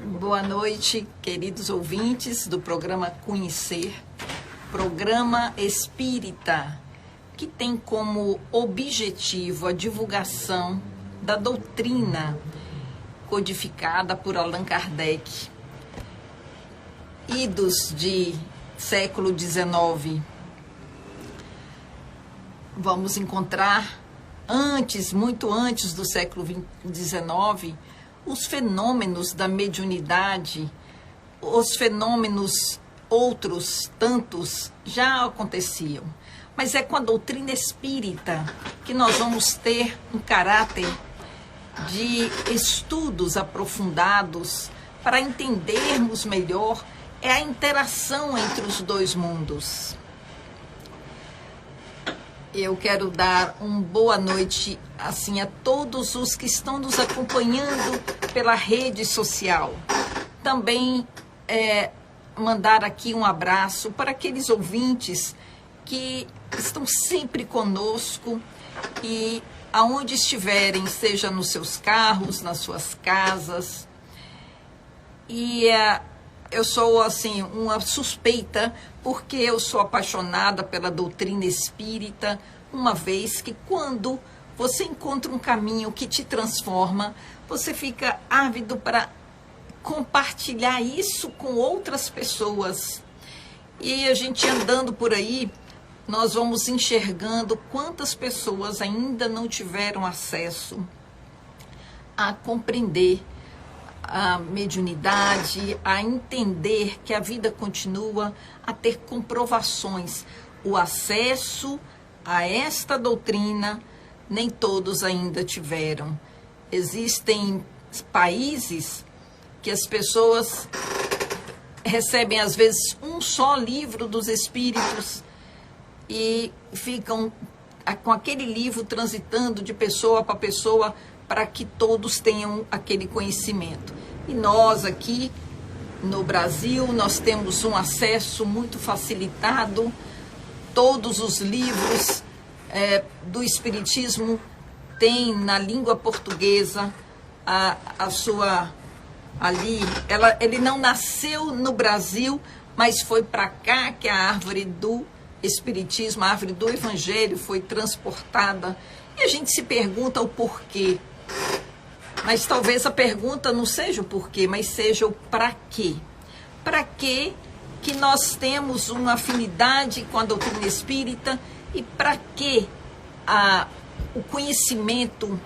Boa noite, queridos ouvintes do programa Conhecer, programa espírita, que tem como objetivo a divulgação da doutrina codificada por Allan Kardec, idos de século XIX. Vamos encontrar muito antes do século XIX, os fenômenos da mediunidade, os fenômenos outros tantos já aconteciam. Mas é com a doutrina espírita que nós vamos ter um caráter de estudos aprofundados para entendermos melhor a interação entre os dois mundos. Eu quero dar uma boa noite assim a todos os que estão nos acompanhando pela rede social. Também mandar aqui um abraço para aqueles ouvintes que estão sempre conosco e aonde estiverem, seja nos seus carros, nas suas casas. E eu sou assim uma suspeita, porque eu sou apaixonada pela doutrina espírita, uma vez que quando você encontra um caminho que te transforma, você fica ávido para compartilhar isso com outras pessoas. E a gente andando por aí, nós vamos enxergando quantas pessoas ainda não tiveram acesso a compreender a mediunidade, a entender que a vida continua, a ter comprovações. O acesso a esta doutrina, nem todos ainda tiveram. Existem países que as pessoas recebem, às vezes, um só livro dos espíritos e ficam com aquele livro transitando de pessoa para pessoa para que todos tenham aquele conhecimento. E nós aqui no Brasil, nós temos um acesso muito facilitado. Todos os livros do Espiritismo têm na língua portuguesa a sua ali. Ele não nasceu no Brasil, mas foi para cá que a árvore do Espiritismo, a árvore do Evangelho foi transportada. E a gente se pergunta o porquê. Mas talvez a pergunta não seja o porquê, mas seja o para quê. Para quê que nós temos uma afinidade com a doutrina espírita e para quê o conhecimento.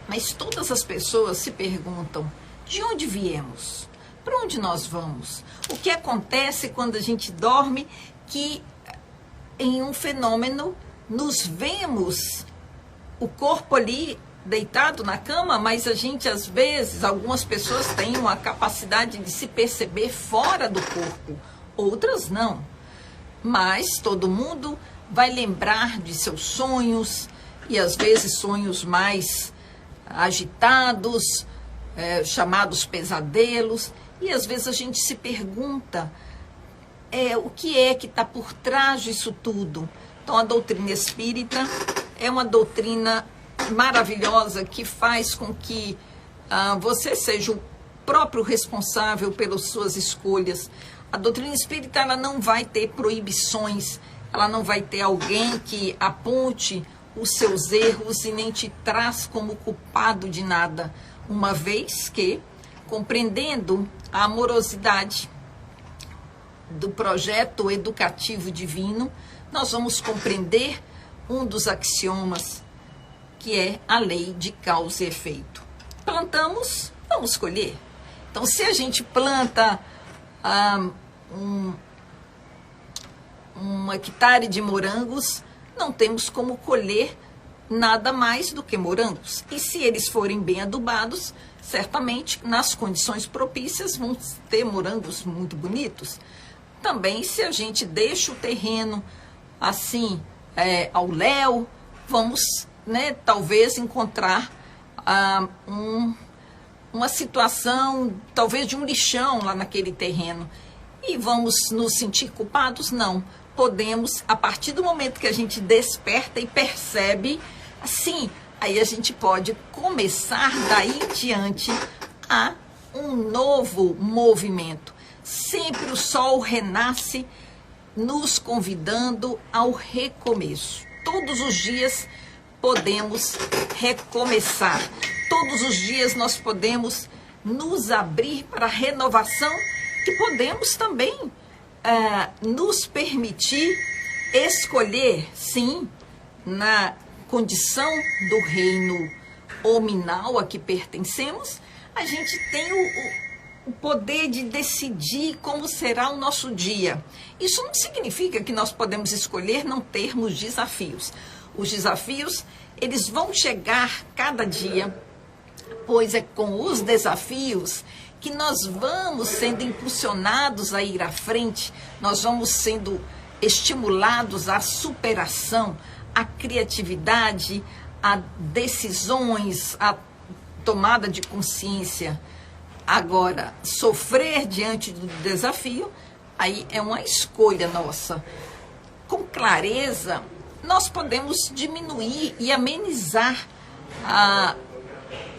Mas todas as pessoas se perguntam, de onde viemos? Para onde nós vamos? O que acontece quando a gente dorme, que em um fenômeno nos vemos o corpo ali deitado na cama, mas a gente, às vezes, algumas pessoas têm uma capacidade de se perceber fora do corpo, outras não. Mas todo mundo vai lembrar de seus sonhos, e às vezes sonhos mais agitados, chamados pesadelos, e às vezes a gente se pergunta o que é que está por trás disso tudo. Então a doutrina espírita é uma doutrina maravilhosa que faz com que você seja o próprio responsável pelas suas escolhas. A doutrina espírita, ela não vai ter proibições, ela não vai ter alguém que aponte os seus erros e nem te traz como culpado de nada, uma vez que, compreendendo a amorosidade do projeto educativo divino, nós vamos compreender um dos axiomas, que é a lei de causa e efeito. Plantamos, vamos colher. Então, se a gente planta um hectare de morangos, não temos como colher nada mais do que morangos. E se eles forem bem adubados, certamente, nas condições propícias, vão ter morangos muito bonitos. Também, se a gente deixa o terreno assim, ao léu, vamos talvez encontrar uma situação, talvez de um lixão lá naquele terreno. E vamos nos sentir culpados? Não. Podemos, a partir do momento que a gente desperta e percebe, assim, aí a gente pode começar daí em diante a um novo movimento. Sempre o sol renasce, nos convidando ao recomeço. Todos os dias podemos recomeçar. Todos os dias nós podemos nos abrir para a renovação e podemos também nos permitir escolher, sim, na condição do reino hominal a que pertencemos, a gente tem o poder de decidir como será o nosso dia. Isso não significa que nós podemos escolher não termos desafios. Os desafios, eles vão chegar cada dia, pois é com os desafios que nós vamos sendo impulsionados a ir à frente, nós vamos sendo estimulados à superação, à criatividade, a decisões, a tomada de consciência. Agora, sofrer diante do desafio, aí é uma escolha nossa. Com clareza, nós podemos diminuir e amenizar,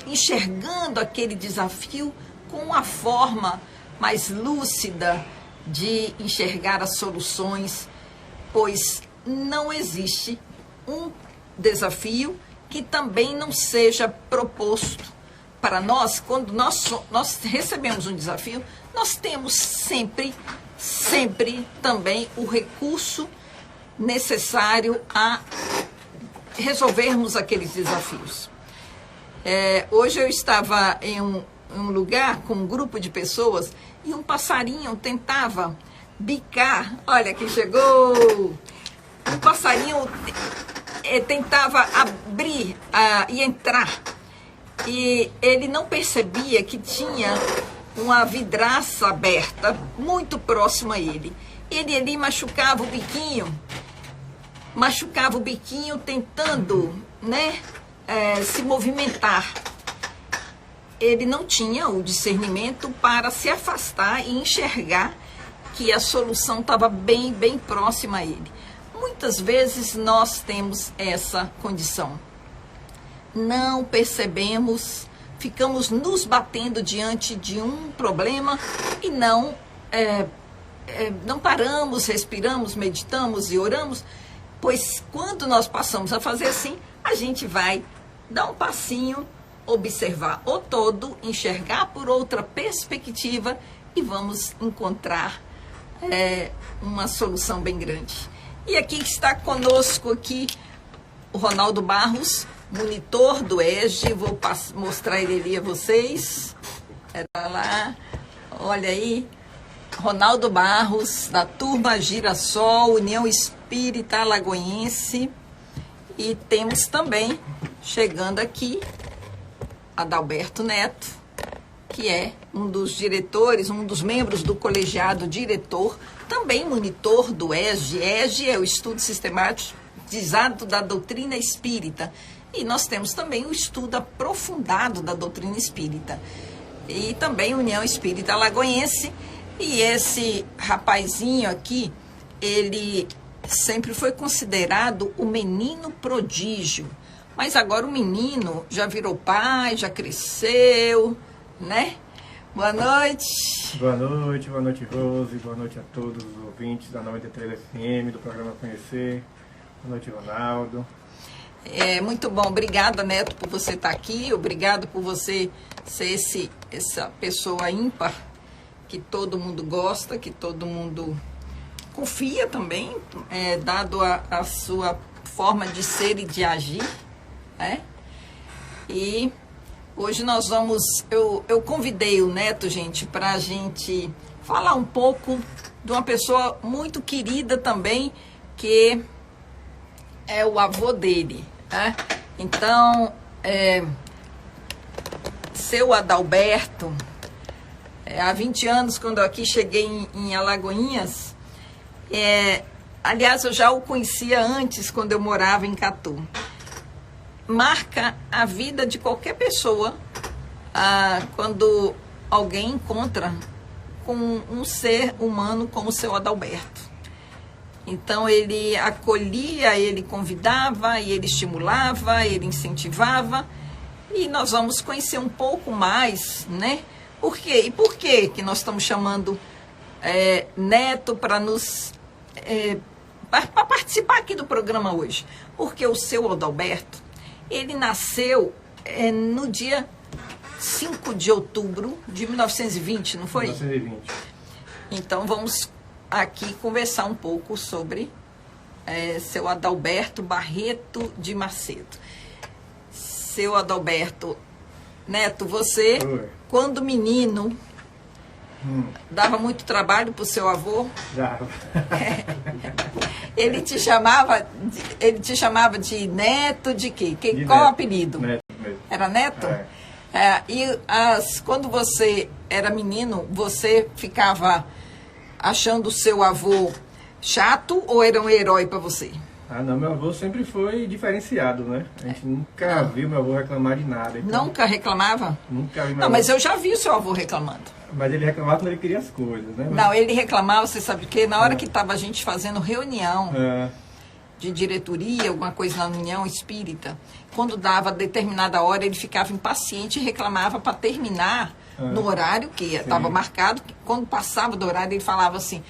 enxergando aquele desafio com uma forma mais lúcida de enxergar as soluções, pois não existe um desafio que também não seja proposto para nós. Quando nós recebemos um desafio, nós temos sempre também o recurso necessário a resolvermos aqueles desafios. Hoje eu estava em um lugar com um grupo de pessoas e um passarinho tentava bicar. Olha quem chegou! Um passarinho tentava abrir e entrar, e ele não percebia que tinha uma vidraça aberta muito próxima a ele. Ele ali machucava o biquinho tentando, se movimentar. Ele não tinha o discernimento para se afastar e enxergar que a solução estava bem próxima a ele. Muitas vezes nós temos essa condição. Não percebemos, ficamos nos batendo diante de um problema e não paramos, respiramos, meditamos e oramos, pois quando nós passamos a fazer assim, a gente vai dar um passinho, observar o todo, enxergar por outra perspectiva e vamos encontrar uma solução bem grande. E aqui está conosco aqui o Ronaldo Barros, monitor do ESG. Vou mostrar ele ali a vocês. Lá, olha aí, Ronaldo Barros, da turma Girassol, União Espírita Alagoense. E temos também, chegando aqui, Adalberto Neto, que é um dos diretores, um dos membros do colegiado diretor, também monitor do ESG. ESG é o estudo sistematizado da doutrina espírita. E nós temos também o estudo aprofundado da doutrina espírita. E também União Espírita Alagoense. E esse rapazinho aqui, ele sempre foi considerado o menino prodígio. Mas agora o menino já virou pai, já cresceu, né? Boa noite. Boa noite, Rose. Boa noite a todos os ouvintes da 93 FM, do programa Conhecer. Boa noite, Ronaldo. Muito bom. Obrigada, Neto, por você estar aqui. Obrigado por você ser essa pessoa ímpar, que todo mundo gosta, que todo mundo confia também, dado a sua forma de ser e de agir, né? E hoje nós vamos... Eu convidei o Neto, gente, para a gente falar um pouco de uma pessoa muito querida também, que é o avô dele, né? Então, seu Adalberto, há 20 anos, quando eu aqui cheguei em Alagoinhas, aliás, eu já o conhecia antes, quando eu morava em Catu. Marca a vida de qualquer pessoa quando alguém encontra com um ser humano como o seu Adalberto. Então, ele acolhia, ele convidava, ele estimulava, ele incentivava. E nós vamos conhecer um pouco mais, né, Por quê? E por que que nós estamos chamando Neto para nos... para participar aqui do programa hoje? Porque o seu Adalberto, ele nasceu no dia 5 de outubro de 1920, não foi? 1920. Então, vamos aqui conversar um pouco sobre seu Adalberto Barreto de Macedo. Seu Adalberto, Neto, você, Oi. quando menino, dava muito trabalho para o seu avô? Já. Ele te chamava de Neto de quê? De Qual o Neto. apelido? Neto mesmo. Era Neto? É. E quando você era menino, você ficava achando o seu avô chato ou era um herói para você? Ah, não, meu avô sempre foi diferenciado, né? A gente nunca viu meu avô reclamar de nada. Então, Nunca reclamava? nunca vi meu Não, avô... mas eu já vi o seu avô reclamando. Mas ele reclamava quando ele queria as coisas, né? Não, ele reclamava, você sabe o quê? Na hora que estava a gente fazendo reunião É, de diretoria, alguma coisa na União Espírita, quando dava determinada hora, ele ficava impaciente e reclamava para terminar no horário que estava marcado. Quando passava do horário, ele falava assim,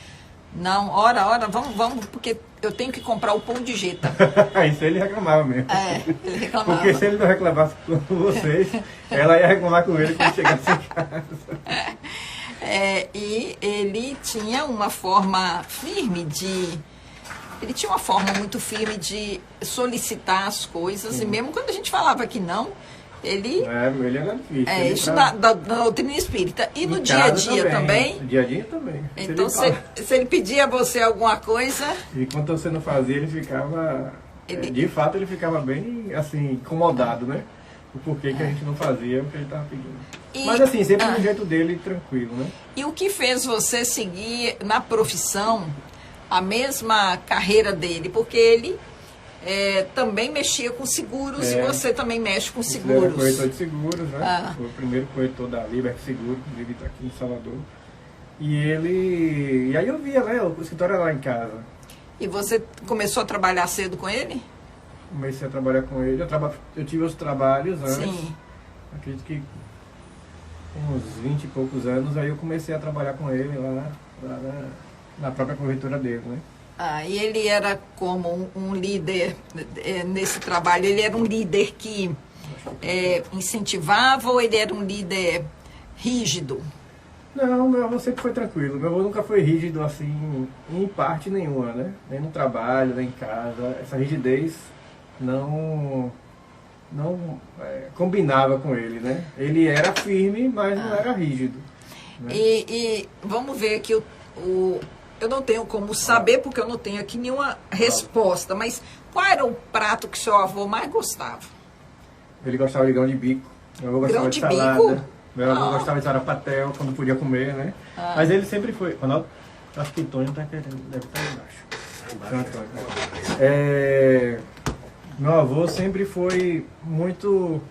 não, hora, vamos, porque eu tenho que comprar o pão de jeta. Isso ele reclamava mesmo. Ele reclamava. Porque se ele não reclamasse com vocês, ela ia reclamar com ele quando chegasse em casa. E ele tinha uma forma firme de... Ele tinha uma forma muito firme de solicitar as coisas, e mesmo quando a gente falava que não, ele... Ele era difícil. Ele isso entrava da doutrina espírita. E no em dia a casa dia também? No dia a dia também. Então, Se ele se ele pedia a você alguma coisa... E quando você não fazia, ele ficava... de fato, ele ficava bem, assim, incomodado, né? O porquê que a gente não fazia o que ele estava pedindo. Mas, assim, sempre do jeito dele, tranquilo, né? E o que fez você seguir na profissão a mesma carreira dele? Porque ele também mexia com seguros e você também mexe com Ele era seguros. corretor de seguros, né? Foi o primeiro corretor da Liberty Seguro, ele está aqui em Salvador. E aí eu via, né? O escritório era lá em casa. E você começou a trabalhar cedo com ele? Comecei a trabalhar com ele. Eu tive os trabalhos antes. Sim. Acredito que uns 20 e poucos anos, aí eu comecei a trabalhar com ele lá na própria corretora dele, né? E ele era como um líder nesse trabalho? Ele era um líder que incentivava ou ele era um líder rígido? Não, meu avô sempre foi tranquilo. Meu avô nunca foi rígido, assim, em parte nenhuma, né? Nem no trabalho, nem em casa. Essa rigidez não combinava com ele, né? Ele era firme, mas não era rígido. Né? E vamos ver aqui eu não tenho como saber, porque eu não tenho aqui nenhuma resposta, mas qual era o prato que seu avô mais gostava? Ele gostava de grão de bico, meu avô gostava de salada, bico? Meu avô gostava de sarapatel, quando podia comer, né? Mas ele sempre foi... Ronaldo, acho que o Tony tá querendo, deve estar embaixo. Meu avô sempre foi muito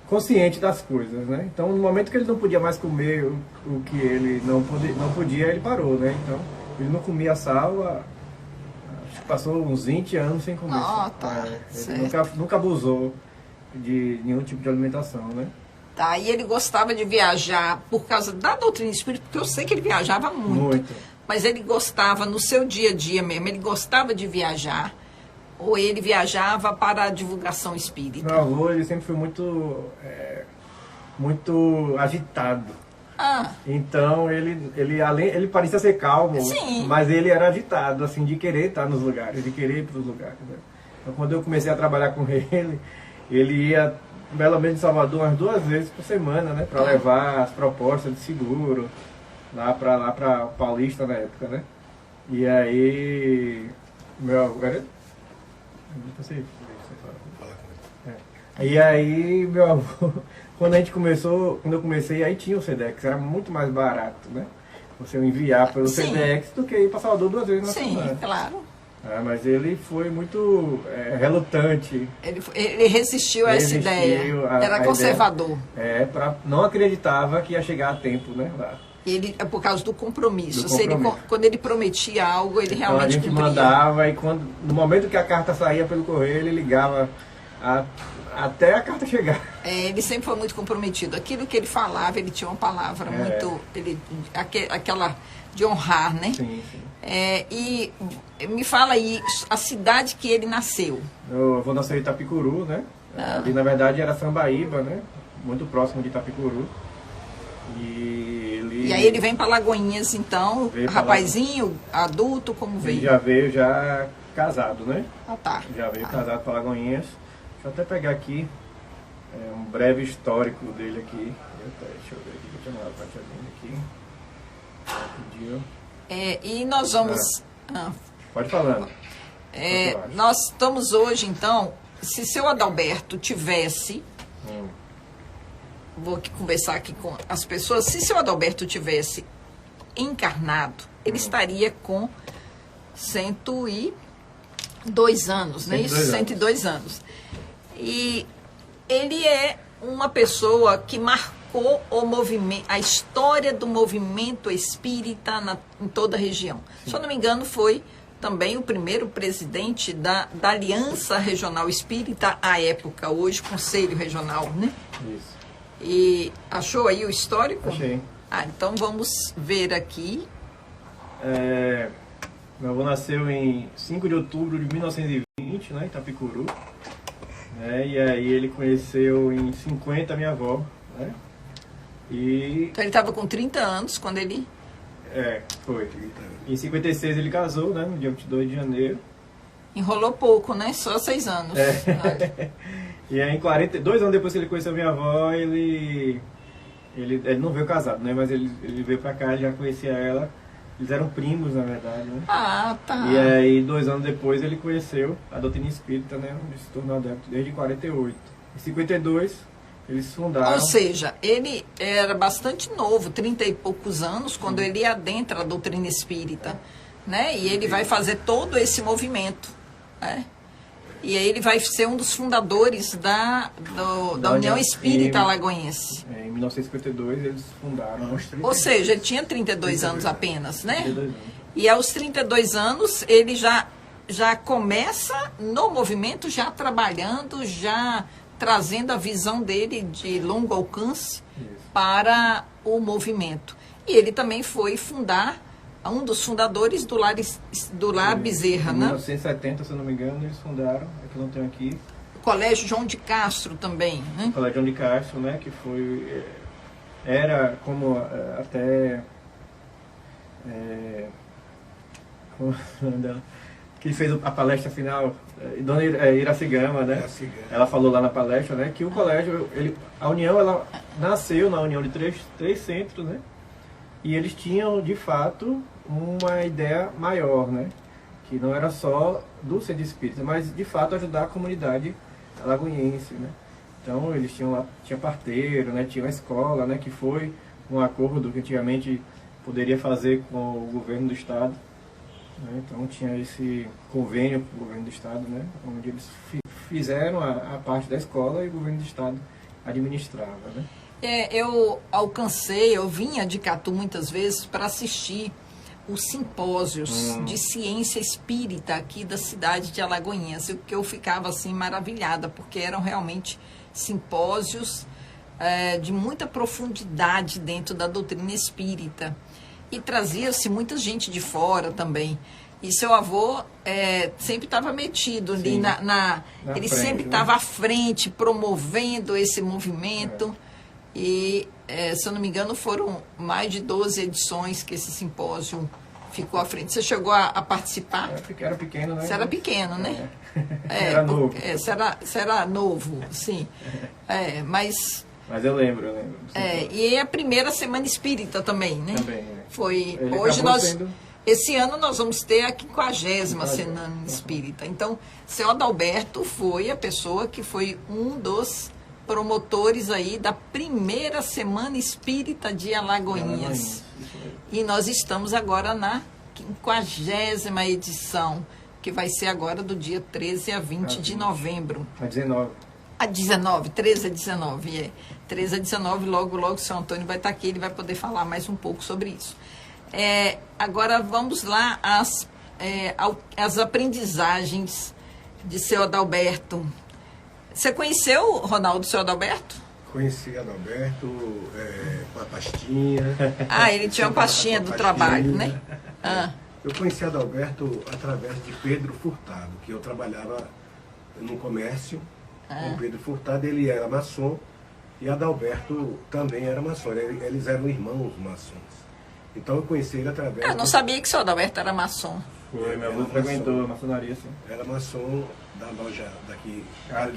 consciente das coisas, né? Então, no momento que ele não podia mais comer o que ele não podia, ele parou, né? Então, ele não comia sal, acho que passou uns 20 anos sem comer sal. Ele nunca abusou de nenhum tipo de alimentação, né? Tá, e ele gostava de viajar por causa da doutrina espírita, porque eu sei que ele viajava muito. Mas ele gostava no seu dia a dia mesmo, ele gostava de viajar, ou ele viajava para a divulgação espírita? Meu avô, ele sempre foi muito agitado. Então, ele parecia ser calmo, Sim. mas ele era agitado, assim, de querer estar nos lugares, de querer ir para os lugares. Né? Então, quando eu comecei a trabalhar com ele ia, pelo menos em Salvador, umas 2 vezes por semana, né? Para levar as propostas de seguro lá para Paulista na época, né? E aí, E aí, meu avô, quando eu comecei, aí tinha o SEDEX, era muito mais barato, né? Você enviar pelo SEDEX do que ir para Salvador 2 vezes na semana. Sim, claro. Mas ele foi muito relutante. Ele resistiu a essa ideia. Era conservador. Não acreditava que ia chegar a tempo, né? Lá. Ele, por causa do compromisso. Quando ele prometia algo, ele realmente a gente cumpria. mandava, e no momento que a carta saía pelo correio, ele ligava até a carta chegar. Ele sempre foi muito comprometido. Aquilo que ele falava, ele tinha uma palavra muito... aquela de honrar, né? Sim, sim. E me fala aí, a cidade que ele nasceu. Eu vou nascer em Itapicuru, né? Ali, na verdade, era Sambaíba, né? Muito próximo de Itapicuru. E aí ele vem para Lagoinhas, então, rapazinho, adulto, como veio? Ele já veio já casado, né? Ah, tá. Já veio casado para Lagoinhas. Deixa eu até pegar aqui um breve histórico dele aqui. Deixa eu ver aqui, vou chamar a partezinha aqui. E nós vamos... Pode falar. Nós estamos hoje, então, se seu Adalberto tivesse... Vou aqui conversar aqui com as pessoas. Se seu Adalberto tivesse encarnado, ele estaria com 102 anos, não é isso? 102 anos. E ele é uma pessoa que marcou o movimento, a história do movimento espírita em toda a região. Sim. Se eu não me engano, foi também o primeiro presidente da Aliança Regional Espírita à época, hoje Conselho Regional, né? Isso. E achou aí o histórico? Achei. Então vamos ver aqui. Meu avô nasceu em 5 de outubro de 1920, né, em Itapicuru. E aí ele conheceu em 50 a minha avó, né? Então ele estava com 30 anos quando ele... Foi. Em 56 ele casou, né, no dia 22 de janeiro. Enrolou pouco, né? Só 6 anos. E aí, 2 anos depois que ele conheceu minha avó, ele não veio casado, né? Mas ele veio pra cá, já conhecia ela. Eles eram primos, na verdade, né? Ah, tá. E aí, 2 anos depois, ele conheceu a doutrina espírita, né? Onde se tornou adepto desde 48. Em 52, eles fundaram... Ou seja, ele era bastante novo, 30 e poucos anos, quando ele adentra a doutrina espírita, né? E ele vai fazer todo esse movimento, né? E aí ele vai ser um dos fundadores da União Espírita Alagoense. Em 1952 eles fundaram. Ou seja, ele tinha 32 anos apenas, né? 32 anos. E aos 32 anos ele já começa no movimento, já trabalhando, já trazendo a visão dele de longo alcance para o movimento. E ele também foi um dos fundadores do Lar Bezerra, né? Em 1970, se eu não me engano, eles fundaram, que eu não tenho aqui. O Colégio João de Castro também, né? O Colégio João de Castro, né? Que era como até... como é o nome dela? Que fez a palestra final, Dona Iracigama, né? Ela falou lá na palestra, né? Que o colégio, a União, ela nasceu na união de três centros, né? E eles tinham, de fato, uma ideia maior, né? Que não era só do centro espírita, mas, de fato, ajudar a comunidade alagoense, né? Então, eles tinha parteiro, né? Tinha uma escola, né? Que foi um acordo que antigamente poderia fazer com o governo do estado, né? Então, tinha esse convênio com o governo do estado, né? Onde eles fizeram a parte da escola e o governo do estado administrava, né? Eu vinha de Catu muitas vezes para assistir os simpósios de ciência espírita aqui da cidade de Alagoinhas, o que eu ficava assim maravilhada, porque eram realmente simpósios de muita profundidade dentro da doutrina espírita. E trazia-se muita gente de fora também. E seu avô sempre estava metido ali ele frente, sempre estava à frente, promovendo esse movimento. E, se eu não me engano, foram mais de 12 edições que esse simpósio ficou à frente. Você chegou a participar? Era pequeno, né? Você era pequeno, né? Era novo. Você era novo, sim. Mas eu lembro. E é a primeira Semana Espírita também, né? Também, Foi. Ele hoje esse ano nós vamos ter a 50ª Semana Espírita. Então, seu Adalberto foi a pessoa que foi um dos promotores aí da primeira Semana Espírita de Alagoinhas. E nós estamos agora na 50ª edição, que vai ser agora do dia 13 a 20 de novembro. A 19. A 19, 13 a 19, 13 a 19, logo o seu Antônio vai estar aqui, ele vai poder falar mais um pouco sobre isso. Agora vamos lá às aprendizagens de seu Adalberto. Você conheceu, Ronaldo, o seu Adalberto? Conheci Adalberto com a pastinha. Ah, ele tinha uma pastinha do trabalho, né? Ah. Eu conheci Adalberto através de Pedro Furtado, que eu trabalhava no comércio com Pedro Furtado. Ele era maçom e Adalberto também era maçom. Eles eram irmãos maçons. Então eu conheci ele através... Eu não sabia que o seu Adalberto era maçom. Foi, meu avô frequentou a maçonaria, sim. Era maçom da loja daqui.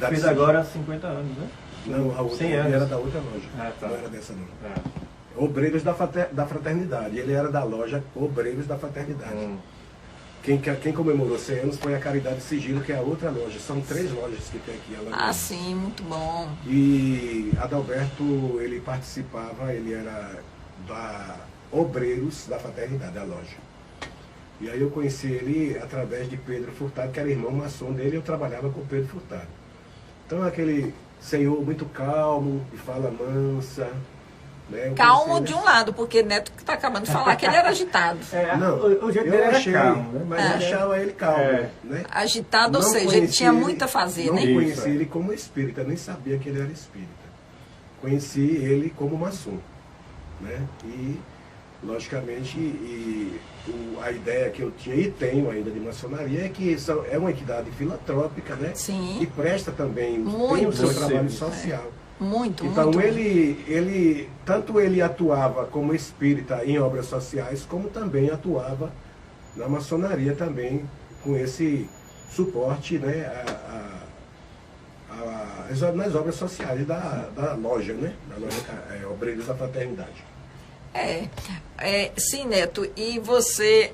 Fez agora 50 anos, né? Não, a outra, 100 ele anos. era da outra loja. Tá. Não era dessa não. Ah. Obreiros da Fraternidade. Ele era da loja Obreiros da Fraternidade. Quem comemorou 100 anos foi a Caridade Sigilo, que é a outra loja. São 3 lojas que tem aqui. Ah, sim, muito bom. E Adalberto, ele participava, ele era da Obreiros da Fraternidade, da loja. E aí eu conheci ele através de Pedro Furtado, que era irmão maçom dele, e eu trabalhava com Pedro Furtado. Então aquele senhor muito calmo, de fala mansa. Né? Calmo de um lado, porque Neto que está acabando de falar que ele era agitado. Não, o jeito dele era calmo, né? Mas eu achava ele calmo. Né? Agitado, ou seja, ele tinha muito a fazer, né? Não conheci ele como espírita, nem sabia que ele era espírita. Conheci ele como maçom. Né? E, logicamente, a ideia que eu tinha e tenho ainda de maçonaria é que é uma entidade filantrópica, né? Sim. E presta também, muito, tem o seu trabalho social. Muito, então, muito. Tanto ele atuava como espírita em obras sociais, como também atuava na maçonaria também, com esse suporte, né, nas obras sociais da loja, né? Da loja Obreiros da Fraternidade. Sim, Neto, e você,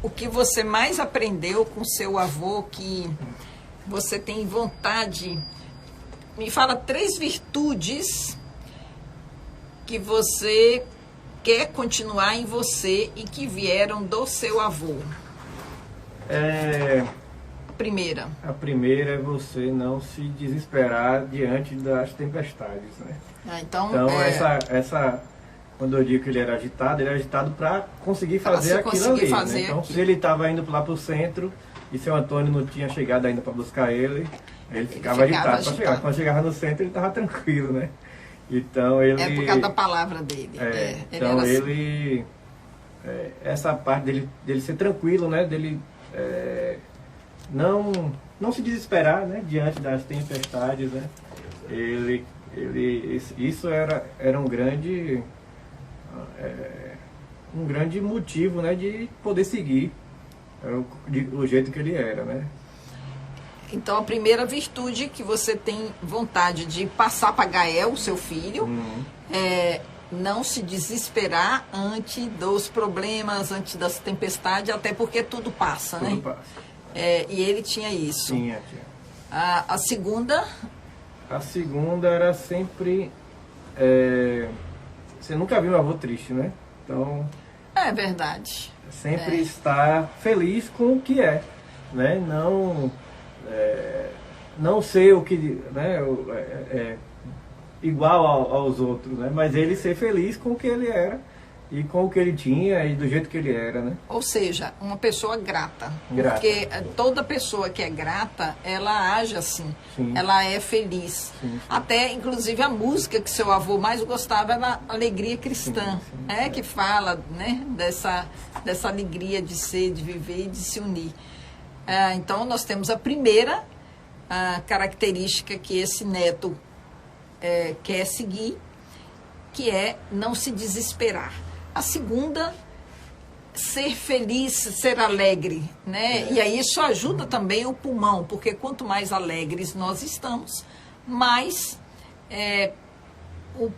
o que você mais aprendeu com seu avô, que você tem vontade, me fala 3 virtudes que você quer continuar em você e que vieram do seu avô. Primeira. A primeira é você não se desesperar diante das tempestades, né? Então essa quando eu digo que ele era agitado para conseguir fazer aquilo ali. Né? Então, se ele estava indo lá para o centro e seu Antônio não tinha chegado ainda para buscar ele ficava agitado para chegar. Quando chegava no centro, ele estava tranquilo, né? Então, ele... É por causa da palavra dele. Então, ele... essa parte dele ser tranquilo, né? Dele não se desesperar, né? Diante das tempestades, né? Isso era um grande motivo, né, de poder seguir o jeito que ele era, né? Então, a primeira virtude que você tem vontade de passar para Gael, seu filho, é não se desesperar ante dos problemas, ante das tempestades, até porque tudo passa, né? Tudo passa. E ele tinha isso. Tinha. A segunda? A segunda era sempre... você nunca viu um avô triste, né? Então... É verdade. Sempre estar feliz com o que é, né? Não ser o que, né, igual aos outros, né? Mas ele ser feliz com o que ele era e com o que ele tinha e do jeito que ele era, né? Ou seja, uma pessoa grata. Porque toda pessoa que é grata, ela age assim. Sim. Ela é feliz. Sim. Até, inclusive, a música que seu avô mais gostava era Alegria Cristã. Sim. Que fala, né, dessa alegria de ser, de viver e de se unir. Então, nós temos a primeira característica que esse neto quer seguir, que é não se desesperar. A segunda, ser feliz, ser alegre, né? E aí isso ajuda também o pulmão, porque quanto mais alegres nós estamos, mais o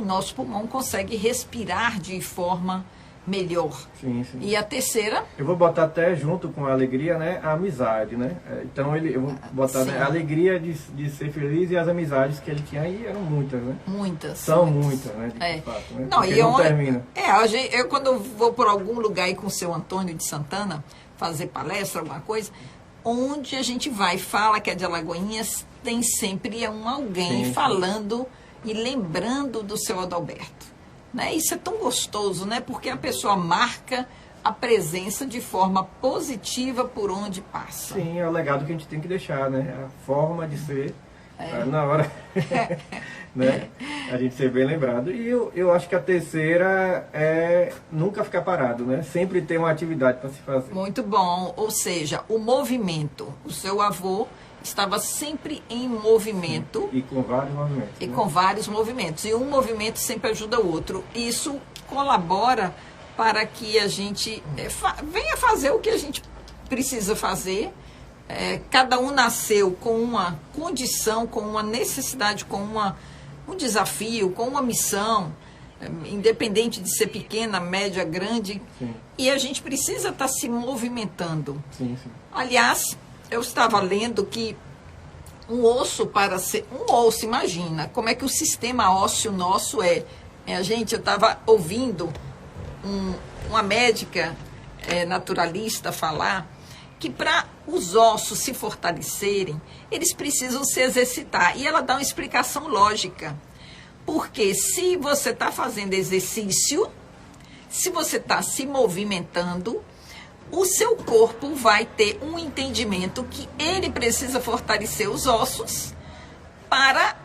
nosso pulmão consegue respirar de forma melhor. Sim. E a terceira? Eu vou botar até junto com a alegria, né, a amizade, né? Então eu vou botar, né, a alegria de ser feliz e as amizades que ele tinha aí eram muitas, né? Muitas. São muitas, né? De fato, né? Não, e não termina. Eu quando eu vou por algum lugar aí com o seu Antônio de Santana, fazer palestra, alguma coisa, onde a gente vai e fala que é de Alagoinhas, tem sempre alguém falando e lembrando do seu Adalberto. Né? Isso é tão gostoso, né? Porque a pessoa marca a presença de forma positiva por onde passa. Sim, é o legado que a gente tem que deixar, né? A forma de ser, na hora, né? A gente ser bem lembrado. E eu acho que a terceira é nunca ficar parado, né? Sempre ter uma atividade para se fazer. Muito bom. Ou seja, o movimento. O seu avô estava sempre em movimento. E com vários movimentos. E né? com vários movimentos. E um movimento sempre ajuda o outro. Isso colabora para que a gente venha fazer o que a gente precisa fazer. Cada um nasceu com uma condição, com uma necessidade, com um desafio, com uma missão, independente de ser pequena, média, grande. Sim. E a gente precisa estar se movimentando. Sim, sim. Aliás, eu estava lendo que um osso, imagina como é que o sistema ósseo nosso é. Minha gente, eu estava ouvindo uma médica naturalista falar que para os ossos se fortalecerem, eles precisam se exercitar. E ela dá uma explicação lógica. Porque se você está fazendo exercício, se você está se movimentando, o seu corpo vai ter um entendimento que ele precisa fortalecer os ossos para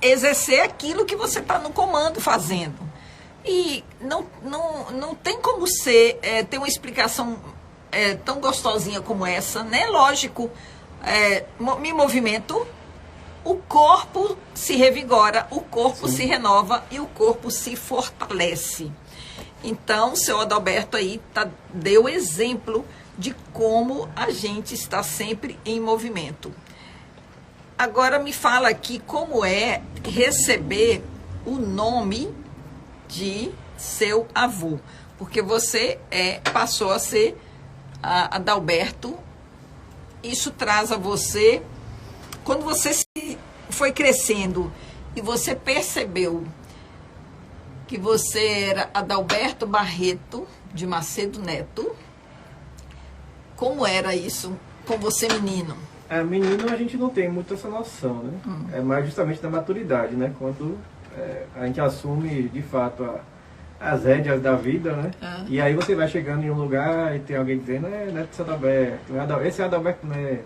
exercer aquilo que você está no comando fazendo. E não tem como ter uma explicação tão gostosinha como essa, né? Lógico, me movimento, o corpo se revigora, o corpo se renova e o corpo se fortalece. Então, o seu Adalberto aí deu exemplo de como a gente está sempre em movimento. Agora me fala aqui como é receber o nome de seu avô, porque você passou a ser Adalberto. Isso traz a você, quando você foi crescendo e você percebeu que você era Adalberto Barreto de Macedo Neto, como era isso com você, menino? Menino, a gente não tem muito essa noção, né? É mais justamente da maturidade, né? Quando a gente assume, de fato, as rédeas da vida, né? E aí você vai chegando em um lugar e tem alguém dizendo, Neto de Adalberto, esse é Adalberto Neto.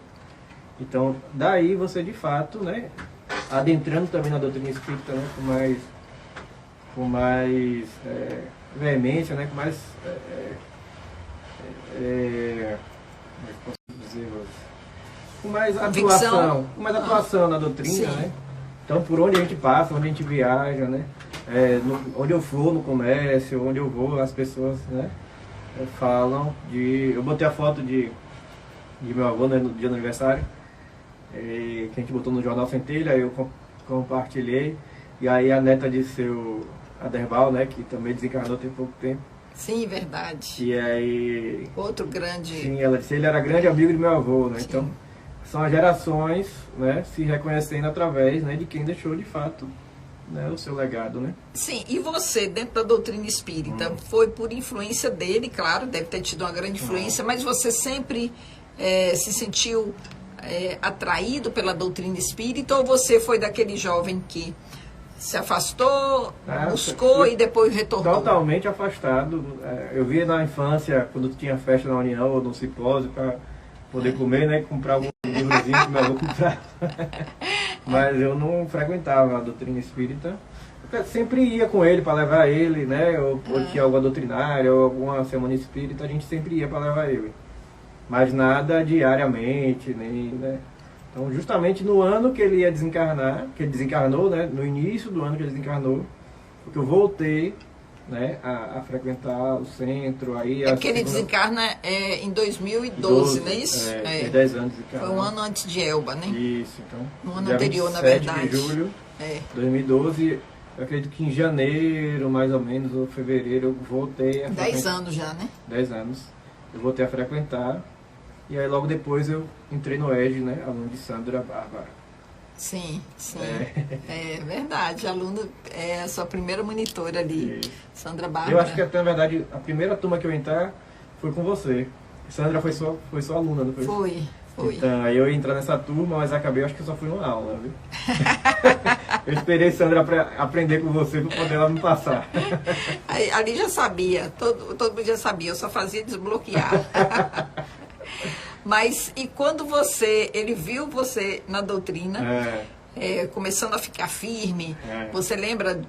Então, daí você, de fato, né? Adentrando também na doutrina espírita, né? Com mais veemência, né? Com mais... posso dizer, com mais atuação, na doutrina, né? Então, por onde a gente passa, onde a gente viaja, né? Onde eu for no comércio, onde eu vou, as pessoas, né? Falam de... Eu botei a foto de meu avô, né, no dia do aniversário, que a gente botou no Jornal Centelha, aí eu compartilhei, e aí a neta de seu Aderbal, né, que também desencarnou tem pouco tempo. Sim, verdade. E aí... Outro grande... Sim, ela disse, ele era grande amigo do meu avô, né? Sim. Então, são as gerações, né, se reconhecendo através, né, de quem deixou de fato, né, o seu legado, né? Sim, e você, dentro da doutrina espírita, foi por influência dele, claro, deve ter tido uma grande influência, mas você sempre se sentiu atraído pela doutrina espírita, ou você foi daquele jovem que se afastou, buscou e depois retornou? Totalmente afastado. Eu via na infância, quando tinha festa na União ou no simpósio, para poder comer, né, comprar um livrozinho que meu avô comprava. Mas eu não frequentava a doutrina espírita. Eu sempre ia com ele para levar ele, né, ou tinha alguma doutrinária ou alguma semana espírita, a gente sempre ia para levar ele. Mas nada diariamente, nem, né? Então, justamente no ano que ele ia desencarnar, que ele desencarnou, né, no início do ano que ele desencarnou, porque eu voltei, né, a frequentar o centro. Aí porque ele desencarna em 2012, não é isso? Tem 10 anos de desencarno. Foi um ano antes de Elba, né? Isso, então. No ano anterior, na verdade. De julho de 2012, eu acredito que em janeiro, mais ou menos, ou fevereiro, eu voltei a 10 anos já, né? 10 anos. Eu voltei a frequentar. E aí logo depois eu entrei no EG, né, aluno de Sandra Bárbara. Sim, sim. É verdade, aluno é a sua primeira monitora ali, Sandra Bárbara. Eu acho que até, na verdade, a primeira turma que eu entrar foi com você. Sandra foi sua aluna, não foi? Foi. Então, aí eu ia entrar nessa turma, mas acabei, acho que só fui uma aula, viu? Eu esperei Sandra aprender com você para poder ela me passar. Ali já sabia, todo mundo já sabia, eu só fazia desbloquear. Mas, e quando ele viu você na doutrina, começando a ficar firme, você lembra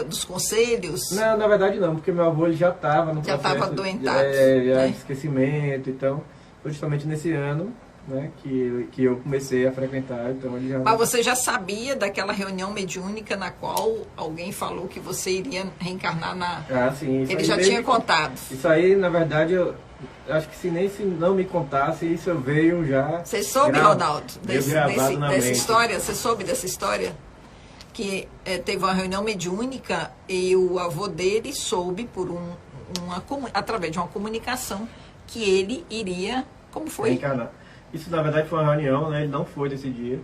dos conselhos? Não, na verdade não, porque meu avô ele já estava no processo. Já estava adoentado. De esquecimento, então, foi justamente nesse ano, né, que eu comecei a frequentar, então ele já... Mas você já sabia daquela reunião mediúnica na qual alguém falou que você iria reencarnar na... Ah, sim. Ele já tinha contado. Isso aí, na verdade, eu acho que se não me contasse, isso veio já... Você soube, Ronaldo, dessa história? Você soube dessa história? Que teve uma reunião mediúnica e o avô dele soube através de uma comunicação que ele iria... Como foi? Reencarnar. Isso, na verdade, foi uma reunião, né? Ele não foi desse dia.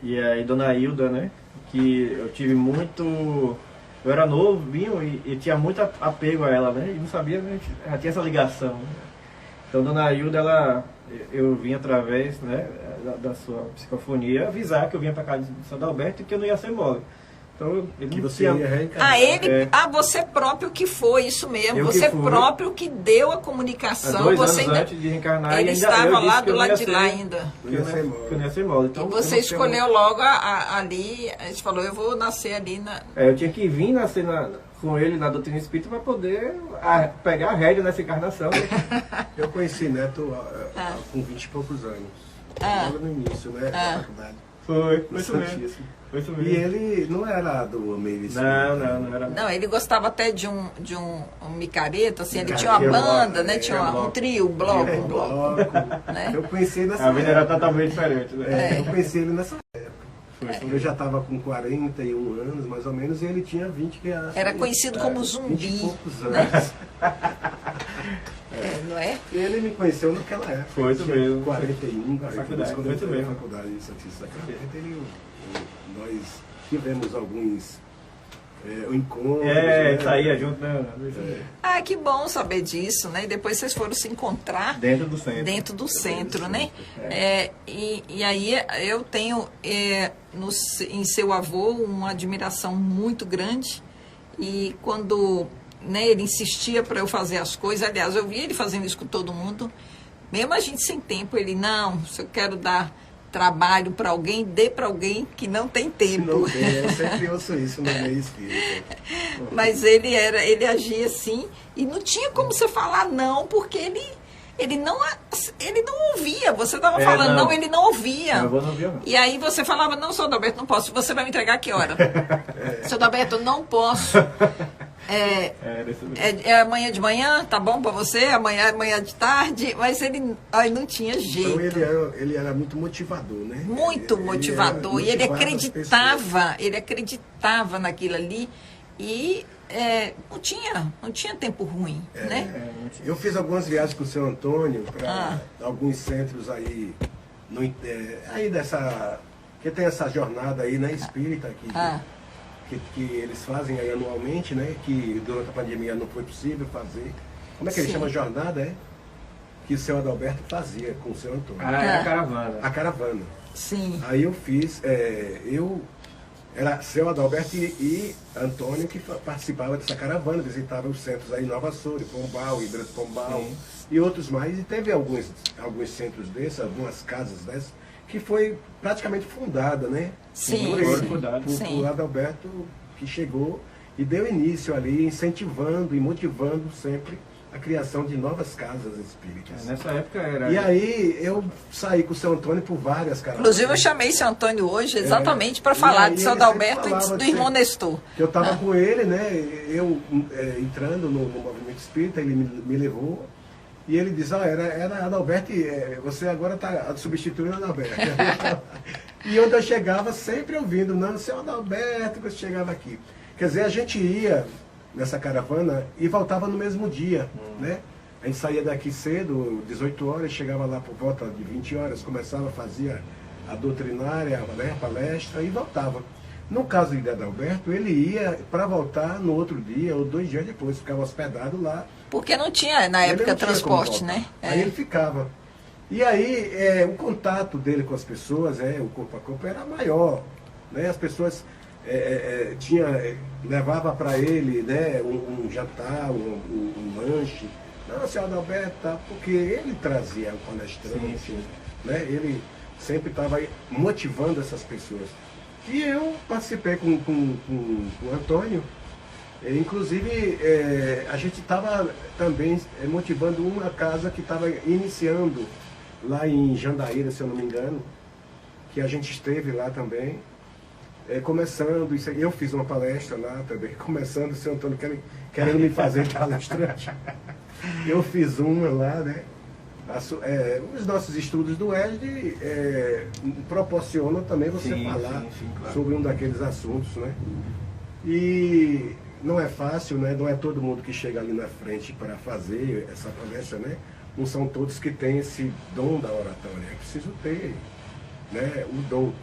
E aí, Dona Hilda, né? Que eu tive muito... Eu era novinho e tinha muito apego a ela, né? E não sabia, né? Já tinha essa ligação. Né? Então, Dona Hilda, eu vim através, né, da sua psicofonia avisar que eu vinha para casa de São Adalberto e que eu não ia ser mole. Então, que você ia reencarnar. Você próprio que foi, isso mesmo. Você próprio que deu a comunicação. 2 anos antes de reencarnar. Ele estava lá do lado de lá ainda. Que eu não ia ser mole. Então, e você escolheu logo ali, a gente falou, eu vou nascer ali na... eu tinha que vir nascer com ele na doutrina espírita para poder pegar a rédea nessa encarnação. Né? Eu conheci Neto com 20 e poucos anos. Logo no início, né? Da faculdade. Foi isso mesmo. E ele não era do meio espírita. Não era. Não, ele gostava até de um micareta, assim, ele tinha uma banda, né? Tinha um trio, um bloco. Né? Eu conheci ele nessa época. A vida era totalmente diferente, né? Eu conheci ele nessa época. Eu já estava com 41 anos, mais ou menos, e ele tinha 20 que era conhecido como zumbi. 20 e poucos anos. Não é? E ele me conheceu naquela época. Foi isso mesmo. 41, 42, quando eu fui na faculdade de Santista Sacramento, nós tivemos alguns encontros. Saía junto, né? Que bom saber disso, né? E depois vocês foram se encontrar dentro do centro. Dentro do centro, né? E aí eu tenho em seu avô uma admiração muito grande. E quando ele insistia para eu fazer as coisas, aliás, eu via ele fazendo isso com todo mundo, mesmo a gente sem tempo, ele, não, se eu quero dar trabalho para alguém, dê para alguém que não tem tempo. Não tem, eu sempre ouço isso no meio espírita. Mas ele agia assim, e não tinha como você falar não, porque ele não ouvia. Você estava falando não, ele não ouvia. Eu não ouvia, não. E aí você falava, não, seu Adalberto, não posso. Você vai me entregar a que hora? Seu Adalberto, não posso. É amanhã de manhã, tá bom para você? Amanhã de tarde, mas ele não tinha jeito. Então ele era muito motivador, né? Muito motivador. E ele acreditava naquilo ali e não tinha tempo ruim, né? Eu fiz algumas viagens com o seu Antônio para alguns centros aí, aí dessa, que tem essa jornada aí, né, espírita aqui. Que eles fazem aí anualmente, né? Que durante a pandemia não foi possível fazer. Como é que ele chama? Jornada, que o seu Adalberto fazia com o seu Antônio. Era a caravana. A caravana. Sim. Aí eu fiz, era seu Adalberto e Antônio que participava dessa caravana, visitava os centros aí, Nova Açores, Pombal, Ibras Pombal e outros mais. E teve alguns centros desses, algumas casas dessas, que foi praticamente fundada, né? Sim. Por Adalberto, que chegou e deu início ali, incentivando e motivando sempre a criação de novas casas espíritas. Nessa época era... E aí eu saí com o seu Antônio por várias caravanas. Inclusive eu chamei seu Antônio hoje exatamente para falar de São Adalberto e do irmão Nestor. Eu estava com ele, né? Eu entrando no movimento espírita, ele me levou. E ele diz, era Adalberto, você agora está substituindo Adalberto. E onde eu chegava, sempre ouvindo, não, seu Adalberto, que você chegava aqui. Quer dizer, a gente ia nessa caravana e voltava no mesmo dia, né? A gente saía daqui cedo, 18 horas, chegava lá por volta de 20 horas, começava, fazia a doutrinária, né, a palestra e voltava. No caso de Adalberto, ele ia para voltar no outro dia ou 2 dias depois, ficava hospedado lá. Porque não tinha, na época, transporte, né? Aí ele ficava. E aí, o contato dele com as pessoas, o corpo a corpo, era maior. Né? As pessoas levava para ele, né, um jantar, um lanche. Não, senhor Adalberto, tá, porque ele trazia o palestrante, Sim. né, ele sempre estava motivando essas pessoas. E eu participei com o Antônio. Inclusive, a gente estava também motivando uma casa que estava iniciando lá em Jandaíra, se eu não me engano, que a gente esteve lá também, começando isso aí. Eu fiz uma palestra lá também, começando, o seu Antônio querendo me fazer palestrante. Eu fiz uma lá, né? Os nossos estudos do ESD proporcionam também você falar claro. sobre um daqueles assuntos, né? E não é fácil, né? Não é todo mundo que chega ali na frente para fazer essa palestra, né? Não são todos que têm esse dom da oratória. É preciso ter, né,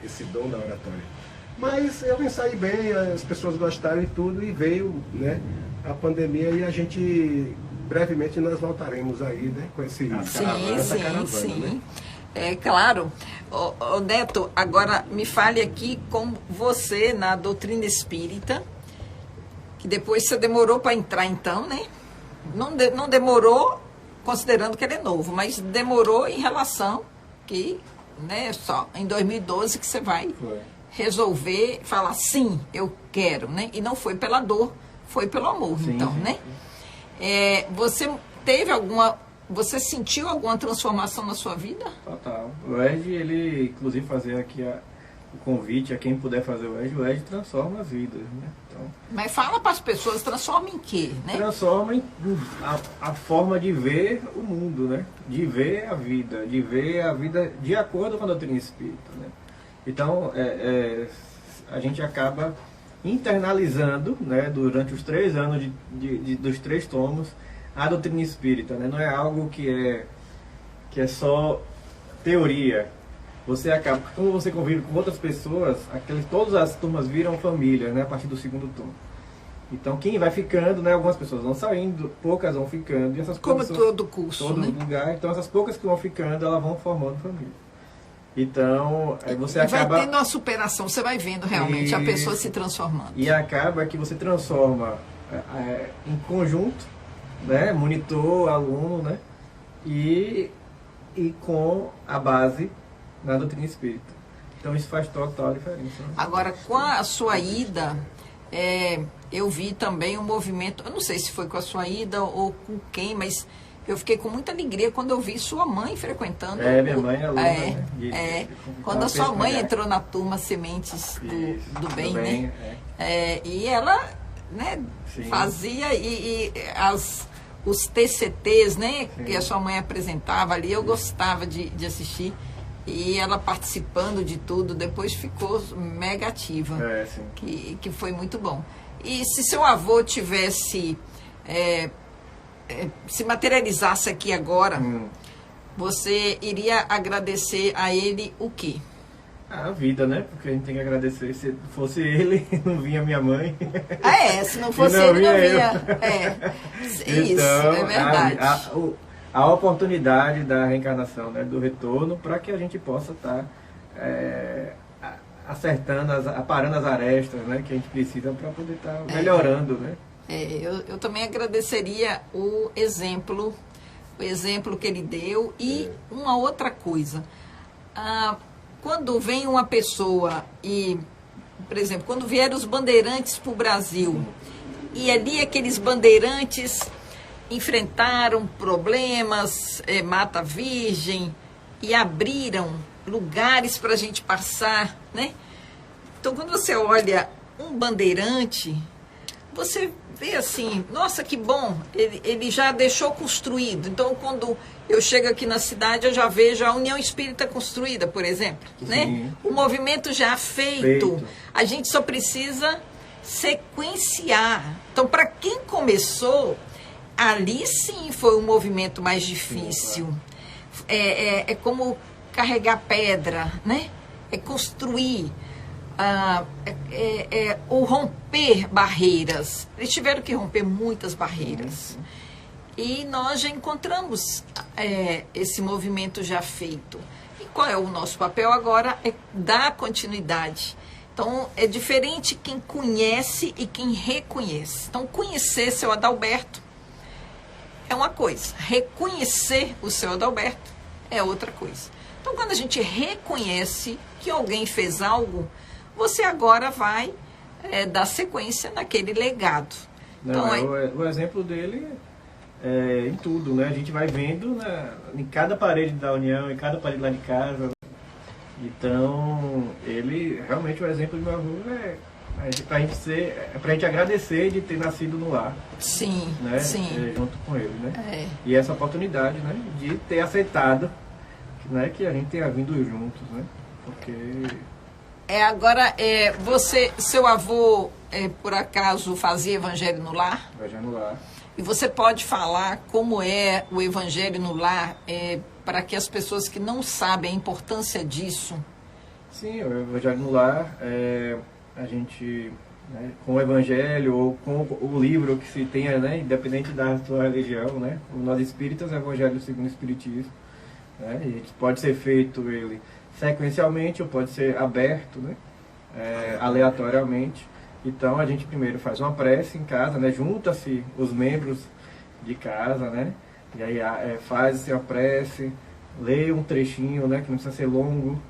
esse dom da oratória. Mas eu me saí bem, as pessoas gostaram e tudo, e veio, né, a pandemia, e a gente, brevemente, nós voltaremos aí, né, com essa caravana, sim. né? É claro. Ô, Neto, agora me fale aqui como você, na doutrina espírita, que depois você demorou para entrar então, né? Não demorou, considerando que ele é novo, mas demorou em relação que, né, só em 2012 que você vai resolver, falar sim, eu quero, né? E não foi pela dor, foi pelo amor, então, né? Você teve você sentiu alguma transformação na sua vida? Total. O ED, ele, inclusive, fazer aqui o convite a quem puder fazer o ED transforma as vidas, né? Então, mas fala para as pessoas, transforma em quê, né? Transforma em a forma de ver o mundo, né? De ver a vida de acordo com a doutrina espírita, né? Então, a gente acaba internalizando, né, durante os 3 anos dos 3 tomos, a doutrina espírita, né? Não é algo que é só teoria. Você acaba, como você convive com outras pessoas, todas as turmas viram família, né, a partir do 2º tomo. Então, quem vai ficando, né, algumas pessoas vão saindo, poucas vão ficando, e essas como poucas, todo curso, todo né? lugar, então essas poucas que vão ficando, elas vão formando família. Então, aí você acaba... Vai tendo uma superação, você vai vendo realmente a pessoa se transformando. E acaba que você transforma em conjunto, né, monitor, aluno, né, e com a base na doutrina espírita. Então isso faz total diferença, né? Agora, com a sua ida, eu vi também um movimento, eu não sei se foi com a sua ida ou com quem, mas eu fiquei com muita alegria quando eu vi sua mãe frequentando. Minha mãe é aluna, né? Quando a sua mãe entrou na turma Sementes do Bem, né? E ela, né, fazia os TCTs, né, que a sua mãe apresentava ali, eu gostava de assistir. E ela participando de tudo, depois ficou mega ativa, que foi muito bom. E se seu avô tivesse, se materializasse aqui agora, você iria agradecer a ele o quê? A vida, né? Porque a gente tem que agradecer. Se fosse ele, não vinha minha mãe. Se não fosse ele, não vinha. Isso, então, é verdade. A oportunidade da reencarnação, né, do retorno, para que a gente possa estar acertando, aparando as arestas, né, que a gente precisa para poder estar melhorando, né? Eu também agradeceria o exemplo que ele deu. E uma outra coisa, quando vem uma pessoa e, por exemplo, quando vieram os bandeirantes para o Brasil, e ali aqueles bandeirantes enfrentaram problemas, Mata Virgem, e abriram lugares para a gente passar, né? Então, quando você olha um bandeirante, você vê assim, nossa, que bom, ele já deixou construído. Então, quando eu chego aqui na cidade, eu já vejo a União Espírita construída, por exemplo, né? O movimento já feito. A gente só precisa sequenciar. Então, para quem começou, ali sim foi o movimento mais difícil. É como carregar pedra, né? É construir, o romper barreiras. Eles tiveram que romper muitas barreiras. E nós já encontramos esse movimento já feito. E qual é o nosso papel agora? É dar continuidade. Então, é diferente quem conhece e quem reconhece. Então, conhecer seu Adalberto é uma coisa. Reconhecer o seu Adalberto é outra coisa. Então, quando a gente reconhece que alguém fez algo, você agora vai dar sequência naquele legado. Não, Então, o exemplo dele é em tudo, né? A gente vai vendo em cada parede da União, em cada parede lá de casa. Então, ele, realmente, o exemplo do meu avô pra gente agradecer de ter nascido no lar. sim, Né? sim. Junto com ele, né? É. E essa oportunidade, né? De ter aceitado, né? Que a gente tenha vindo juntos, né? Porque... Agora, seu avô, por acaso, fazia evangelho no lar? vai já no lar. E você pode falar como é o evangelho no lar, para que as pessoas que não sabem a importância disso? Sim, o evangelho no lar, a gente, né, com o evangelho ou com o livro que se tenha, né, independente da sua religião, né, o Nós Espíritas é o evangelho segundo o Espiritismo, né, e pode ser feito ele sequencialmente ou pode ser aberto, né, aleatoriamente. Então a gente primeiro faz uma prece em casa, né, junta-se os membros de casa, né, e aí faz-se a prece, lê um trechinho, né, que não precisa ser longo,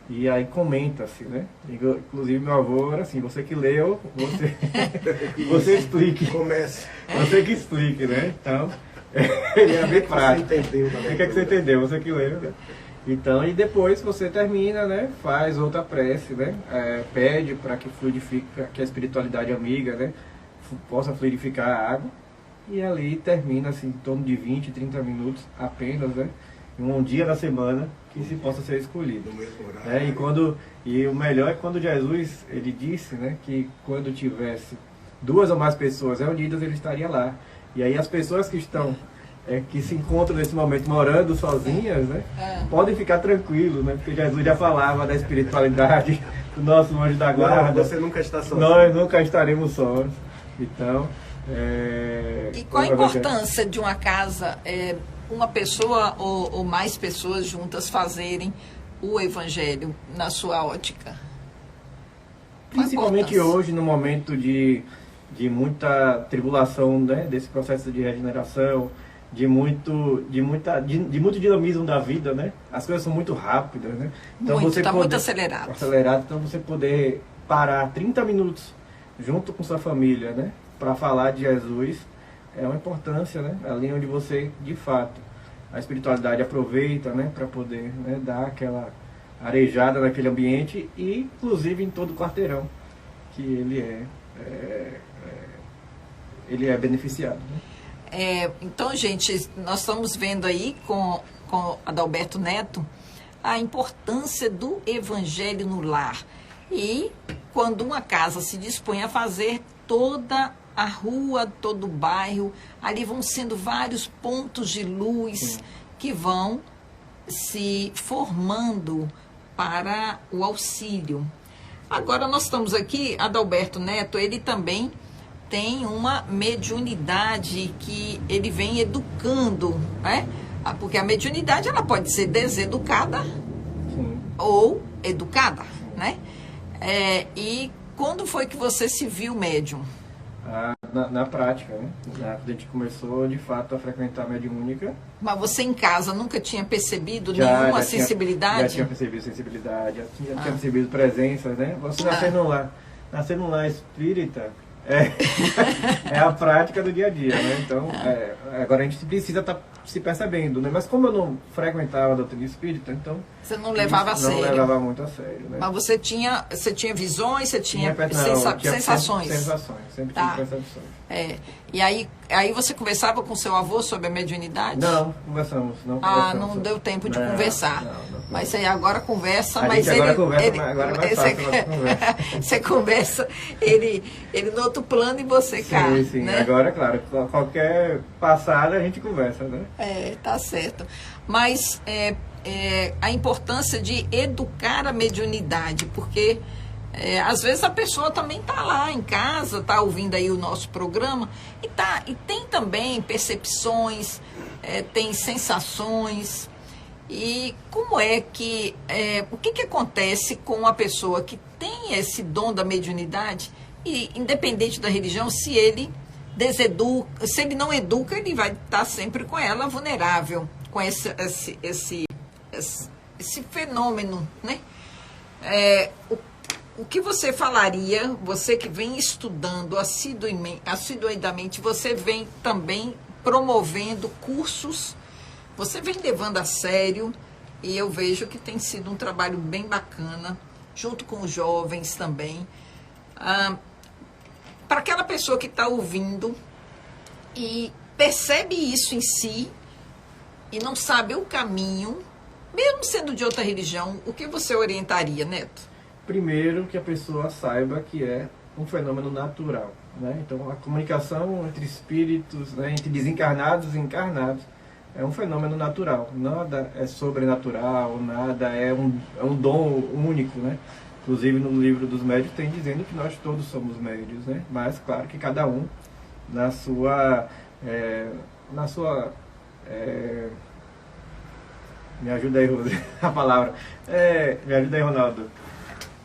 e aí comenta-se, né? Inclusive meu avô era assim, você que leu, você explique. Comece. Você que explique, né? Então, ele é bem prático. Você entendeu também. O que você entendeu? Você que leu, né? Então, e depois você termina, né? Faz outra prece, né? Pede para que fluidifique, que a espiritualidade amiga, né? Possa fluidificar a água. E ali termina, assim, em torno de 20, 30 minutos apenas, né? Um dia da semana que se possa ser escolhido. No mesmo horário. E o melhor é quando Jesus, ele disse, né, que quando tivesse 2 ou mais pessoas reunidas, ele estaria lá. E aí as pessoas que estão, que se encontram nesse momento morando sozinhas, né, podem ficar tranquilos, né, porque Jesus já falava da espiritualidade do nosso anjo da guarda. Você nunca está sozinho. Nós nunca estaremos sós. Então, e qual a importância de uma casa, uma pessoa ou mais pessoas juntas fazerem o evangelho na sua ótica? Principalmente hoje, no momento de muita tribulação, né, desse processo de regeneração, de muito dinamismo da vida, né? As coisas são muito rápidas, né? Então Muito acelerado. Então você poder parar 30 minutos junto com sua família, né, para falar de Jesus, é uma importância, né? Ali onde você, de fato, a espiritualidade aproveita, né, para poder, né, dar aquela arejada naquele ambiente e, inclusive, em todo o quarteirão que ele é beneficiado, né? Então, gente, nós estamos vendo aí com Adalberto Neto a importância do evangelho no lar. E quando uma casa se dispõe a fazer, toda a rua, todo o bairro, ali vão sendo vários pontos de luz que vão se formando para o auxílio. Agora nós estamos aqui, Adalberto Neto, ele também tem uma mediunidade que ele vem educando, né? Porque a mediunidade ela pode ser deseducada ou educada, né? E quando foi que você se viu médium? Na prática, né? A gente começou, de fato, a frequentar a mediúnica. Mas você em casa nunca tinha percebido nenhuma sensibilidade? Já tinha percebido sensibilidade, já tinha percebido presenças, né? Você nascer num lar espírita é a prática do dia a dia, né? Então, agora a gente precisa estar se percebendo, né? Mas como eu não frequentava a doutrina espírita, então... Você não levava a sério? Não levava muito a sério, né? Mas você tinha visões, você tinha sensações? Sensações, sempre tive percepções. E aí você conversava com seu avô sobre a mediunidade? Não conversamos. Não deu tempo de conversar. Não. Mas aí agora conversa, mas ele... Agora é mais fácil você conversa, ele no outro plano e você cá. Sim. Né? Agora, claro, qualquer passada a gente conversa, né? Tá certo. Mas a importância de educar a mediunidade, porque às vezes a pessoa também está lá em casa, está ouvindo aí o nosso programa, e tem também percepções, tem sensações. E como é que... o que acontece com uma pessoa que tem esse dom da mediunidade, e independente da religião, se ele deseduca, se ele não educa, ele vai estar sempre com ela vulnerável, com esse fenômeno, né? O que você falaria, você que vem estudando assiduamente, você vem também promovendo cursos, você vem levando a sério, e eu vejo que tem sido um trabalho bem bacana, junto com os jovens também. Para aquela pessoa que está ouvindo e percebe isso em si e não sabe o caminho, mesmo sendo de outra religião, o que você orientaria, Neto? Primeiro, que a pessoa saiba que é um fenômeno natural, né? Então, a comunicação entre espíritos, né, entre desencarnados e encarnados, é um fenômeno natural. Nada é sobrenatural, nada é um dom único, né? Inclusive, no livro dos médios tem dizendo que nós todos somos médios, né? Mas, claro, que cada um na sua... me ajuda aí, Rose, a palavra. Me ajuda aí, Ronaldo.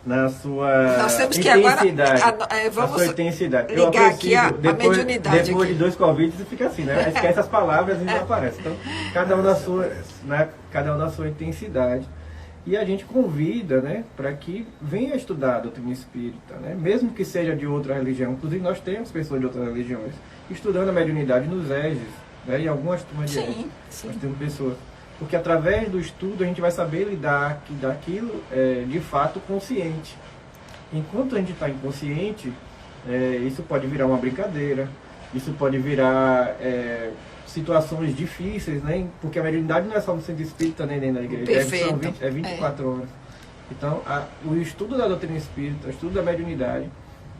Na sua Nós temos que intensidade. Agora, vamos na sua intensidade. ligar aqui a mediunidade. Depois aqui. de 2 convites, você fica assim, né? Esquece as palavras e não aparece. Então, cada um na sua intensidade. E a gente convida, né, para que venha estudar a doutrina espírita, né? Mesmo que seja de outra religião. Inclusive, nós temos pessoas de outras religiões estudando a mediunidade nos EJs, né? E algumas turmas de EJs. Nós temos pessoas. Porque através do estudo a gente vai saber lidar daquilo de fato consciente. Enquanto a gente está inconsciente, isso pode virar uma brincadeira, isso pode virar situações difíceis, né? Porque a mediunidade não é só no centro espírita nem na igreja, Perfeito. é 24 horas. Então, o estudo da doutrina espírita, o estudo da mediunidade,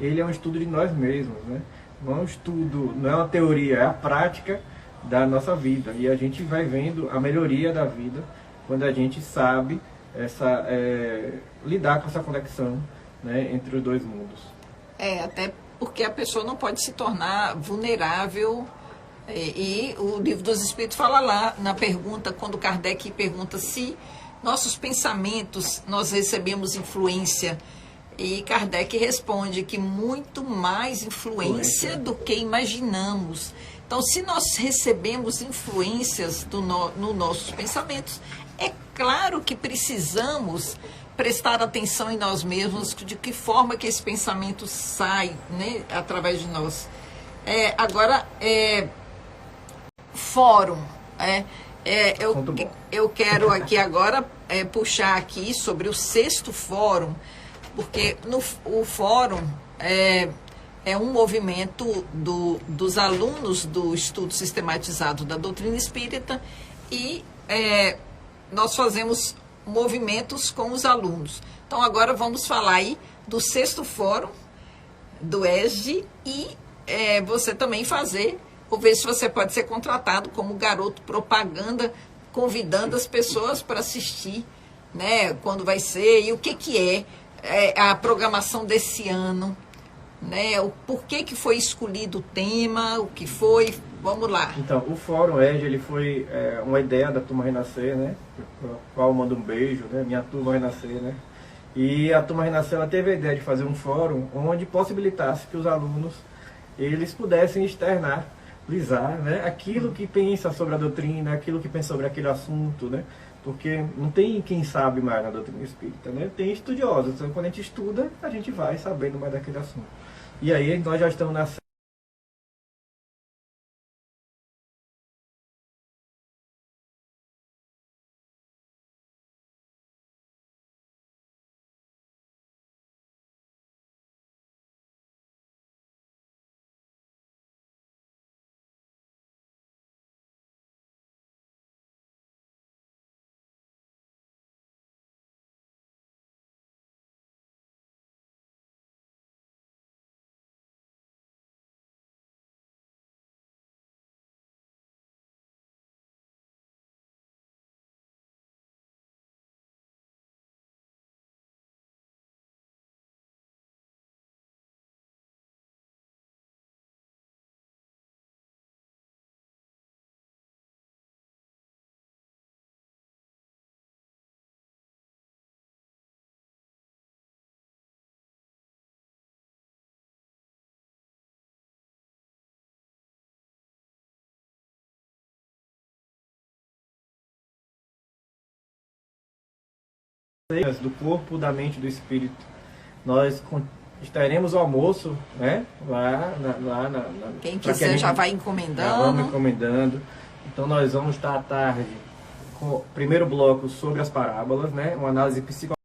ele é um estudo de nós mesmos, né? Não é um estudo, não é uma teoria, é a prática da nossa vida, e a gente vai vendo a melhoria da vida quando a gente sabe lidar com essa conexão, né, entre os dois mundos. Até porque a pessoa não pode se tornar vulnerável, e o Livro dos Espíritos fala lá na pergunta, quando Kardec pergunta se nossos pensamentos nós recebemos influência, e Kardec responde que muito mais influência do que imaginamos. Então, se nós recebemos influências nos nossos pensamentos, é claro que precisamos prestar atenção em nós mesmos, de que forma que esse pensamento sai, né, através de nós. Agora, fórum. Eu quero aqui agora puxar aqui sobre o 6º fórum, porque o fórum é um movimento dos alunos do estudo sistematizado da doutrina espírita, e nós fazemos movimentos com os alunos. Então, agora vamos falar aí do 6º Fórum do ESG, e você também vou ver se você pode ser contratado como garoto propaganda, convidando as pessoas para assistir, né, quando vai ser e o que é a programação desse ano, né, o porquê que foi escolhido o tema, o que foi, vamos lá. Então, o Fórum EG, ele foi uma ideia da Turma Renascer, né, para qual eu mando um beijo, né, minha Turma Renascer, né, e a Turma Renascer, ela teve a ideia de fazer um fórum onde possibilitasse que os alunos, eles pudessem externalizar, né, aquilo que pensa sobre a doutrina, aquilo que pensa sobre aquele assunto, né, porque não tem quem sabe mais na doutrina espírita, né, tem estudiosos, então quando a gente estuda, a gente vai sabendo mais daquele assunto. E aí nós já estamos na do corpo, da mente e do espírito. Nós teremos o almoço, né? Quem quiser já vai encomendando. Já vamos encomendando. Então nós vamos estar à tarde com o primeiro bloco sobre as parábolas, né? Uma análise psicológica.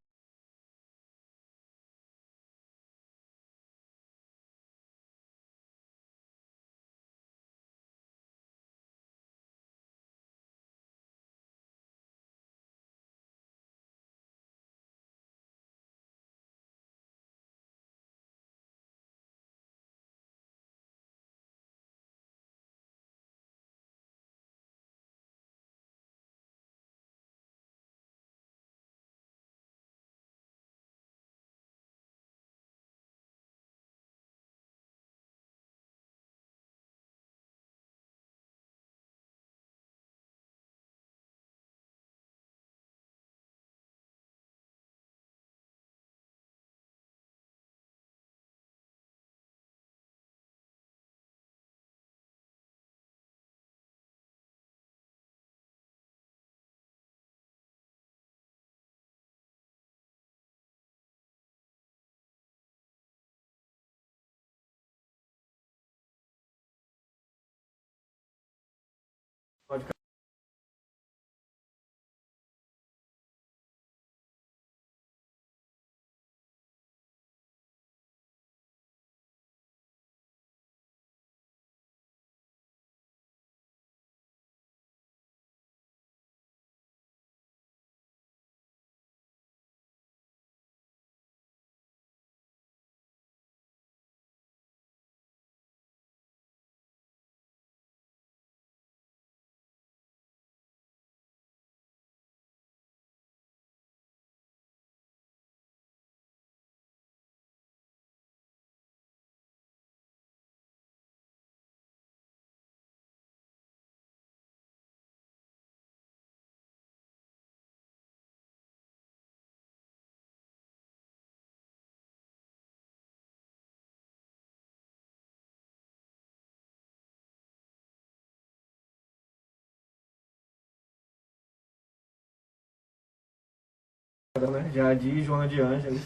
Né? Já de Joana de Ângeles.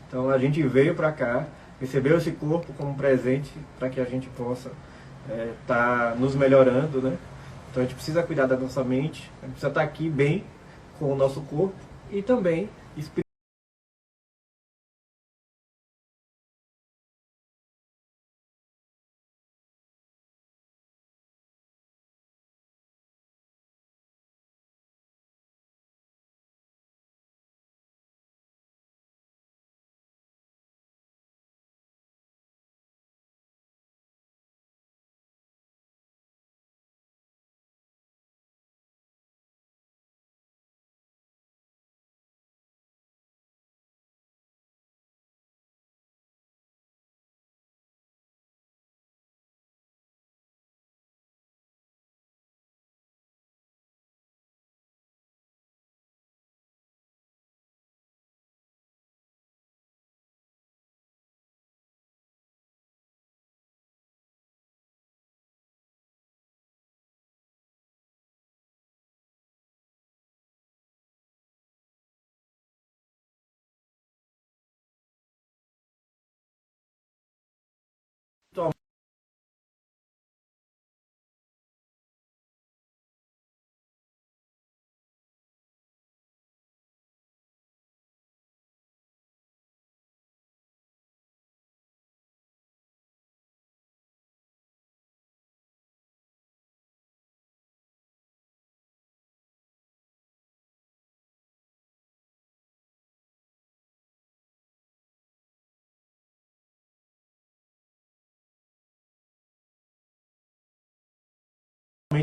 Então a gente veio para cá, recebeu esse corpo como presente para que a gente possa estar nos melhorando, né? Então a gente precisa cuidar da nossa mente, a gente precisa estar aqui bem com o nosso corpo e também espiritualmente.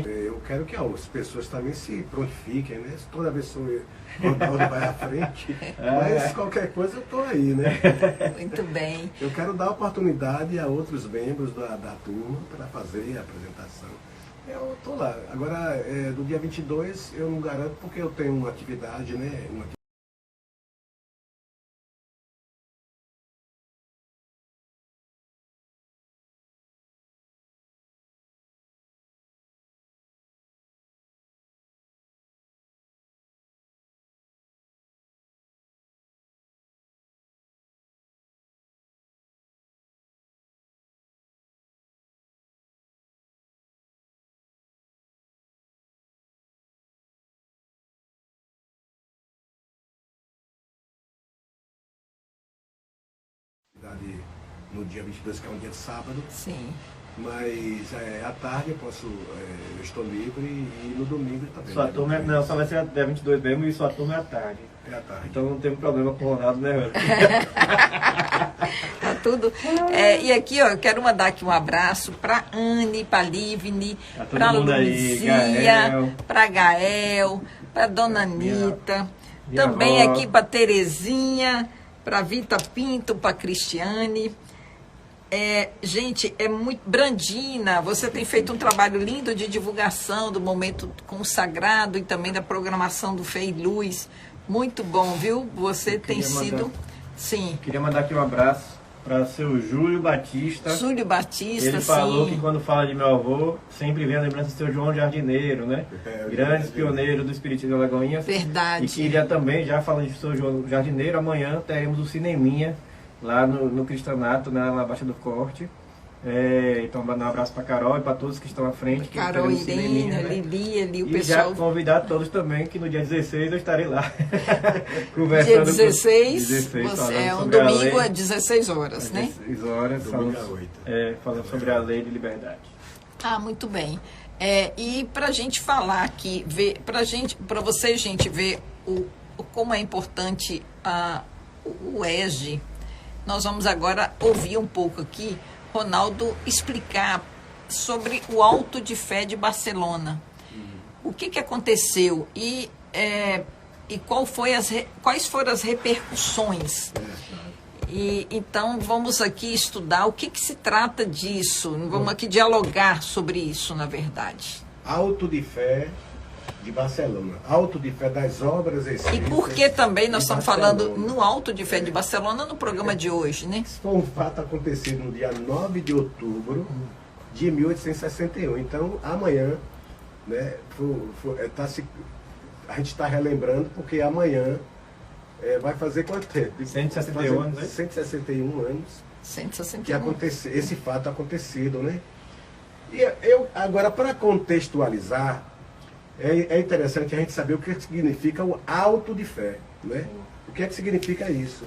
Eu quero que as pessoas também se prontifiquem, né? Toda vez que eu vai à frente, mas qualquer coisa eu estou aí, né? Muito bem. Eu quero dar oportunidade a outros membros da turma para fazer a apresentação. Eu estou lá. Agora, do dia 22, eu não garanto porque eu tenho uma atividade, né? no dia 22, que é um dia de sábado. Sim. Mas à tarde eu estou livre e no domingo também. Sua turma não, só vai ser dia 22 mesmo e sua turma é à tarde. É à tarde. Então não tem problema com o Ronaldo, né? Tá tudo. E aqui, ó, eu quero mandar aqui um abraço para Anne, para Livne, para Luzia, para Gael, para Dona Anitta, também avó. aqui para Terezinha, para Vita Pinto, para Cristiane. Gente, é muito... Brandina, você tem feito um trabalho lindo de divulgação do momento consagrado e também da programação do Fé e Luz. Muito bom, viu? Você tem sido... Sim. Queria mandar aqui um abraço para o seu Júlio Batista. Júlio Batista, Ele falou que quando fala de meu avô, sempre vem a lembrança do seu João Jardineiro, né? Grande pioneiro do Espiritismo da Lagoinha. Verdade. E queria também, já falando de seu João Jardineiro, amanhã teremos o Cineminha lá no Cristanato, na Baixa do Corte. Então, mandar um abraço para Carol e para todos que estão à frente. Carol, Irene, né? Lili, ali o e pessoal. Já convidar todos também, que no dia 16 eu estarei lá. Conversando. Dia 16, 16 um domingo às 16 horas, né? 16 horas, falando sobre a lei de liberdade. Ah, muito bem. E para a gente falar aqui, para você, gente, ver como é importante o ESG, nós vamos agora ouvir um pouco aqui Ronaldo explicar sobre o Alto de Fé de Barcelona. O que aconteceu e quais foram as repercussões. Então, vamos aqui estudar o que se trata disso. Vamos aqui dialogar sobre isso, na verdade. Alto de Fé de Barcelona. Alto de Fé das obras espíritas. E por que também nós estamos falando no Alto de Fé de Barcelona no programa de hoje, né? Isso foi um fato acontecido no dia 9 de outubro de 1861. Então, amanhã, né, a gente está relembrando porque amanhã vai fazer quanto tempo? 161 anos, né? 161 anos. 161. Que esse fato acontecido, né? E agora, para contextualizar, é interessante a gente saber o que significa o alto de fé, né? O que significa isso?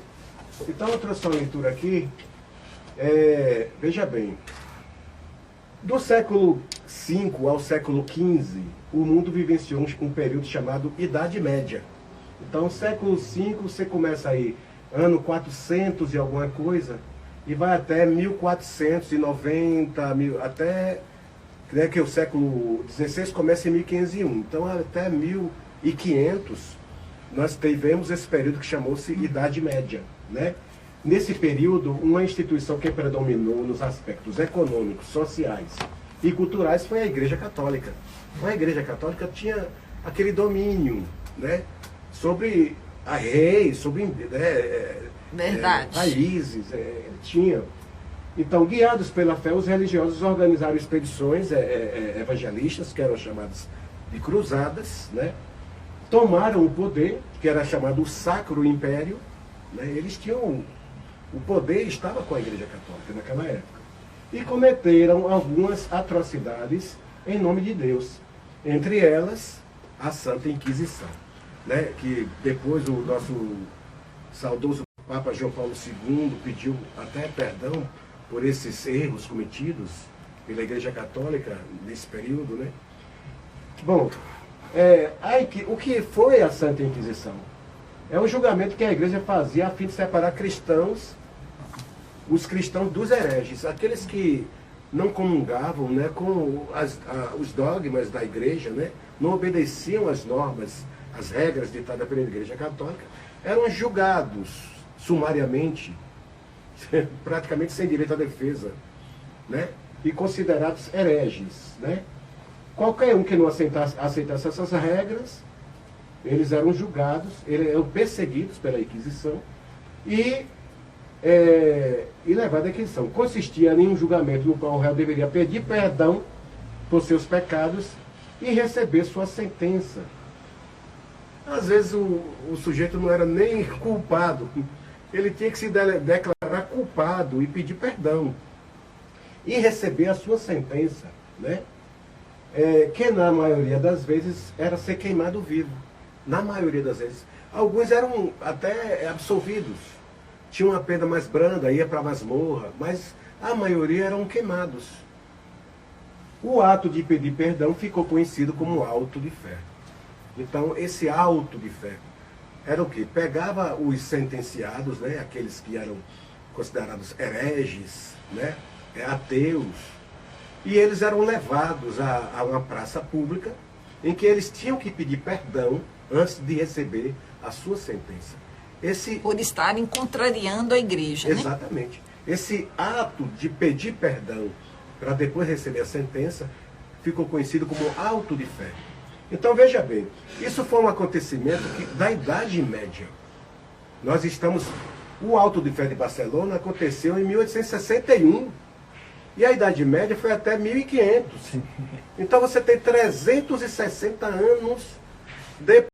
Então, eu trouxe uma leitura aqui. Veja bem, do século V ao século XV, o mundo vivenciou um período chamado Idade Média. Então, século V, você começa aí, ano 400 e alguma coisa, e vai até 1490, até... que o século XVI começa em 1501. Então, até 1500, nós tivemos esse período que chamou-se Idade Média, né? Nesse período, uma instituição que predominou nos aspectos econômicos, sociais e culturais foi a Igreja Católica. A Igreja Católica tinha aquele domínio, né, sobre a reis, sobre países, tinha. Então, guiados pela fé, os religiosos organizaram expedições evangelistas, que eram chamadas de cruzadas, né? Tomaram o poder, que era chamado o Sacro Império, né? Eles tinham... O poder estava com a Igreja Católica naquela época. E cometeram algumas atrocidades em nome de Deus. Entre elas, a Santa Inquisição, né? Que depois o nosso saudoso Papa João Paulo II pediu até perdão por esses erros cometidos pela Igreja Católica nesse período, né? Bom, o que foi a Santa Inquisição? É um julgamento que a Igreja fazia a fim de separar os cristãos dos hereges, aqueles que não comungavam, né, com os dogmas da Igreja, né, não obedeciam às normas, às regras ditadas pela Igreja Católica, eram julgados sumariamente, praticamente sem direito à defesa, né? E considerados hereges, né? Qualquer um que não aceitasse essas regras, eles eram julgados, eram perseguidos pela Inquisição e levados à Inquisição. Consistia em um julgamento no qual o réu deveria pedir perdão por seus pecados e receber sua sentença. Às vezes o sujeito não era nem culpado, ele tinha que se declarar culpado e pedir perdão e receber a sua sentença, né? Que na maioria das vezes era ser queimado vivo. Na maioria das vezes. Alguns eram até absolvidos, tinha uma pena mais branda, ia para a masmorra, mas a maioria eram queimados. O ato de pedir perdão ficou conhecido como auto de fé. Então, esse auto de fé era o quê? Pegava os sentenciados, né, aqueles que eram considerados hereges, né, ateus, e eles eram levados a uma praça pública em que eles tinham que pedir perdão antes de receber a sua sentença. Por estarem contrariando a igreja, né? Exatamente. Esse ato de pedir perdão para depois receber a sentença ficou conhecido como auto de fé. Então veja bem, isso foi um acontecimento da Idade Média. Nós estamos... O auto de fé de Barcelona aconteceu em 1861. E a Idade Média foi até 1500. Então você tem 360 anos depois.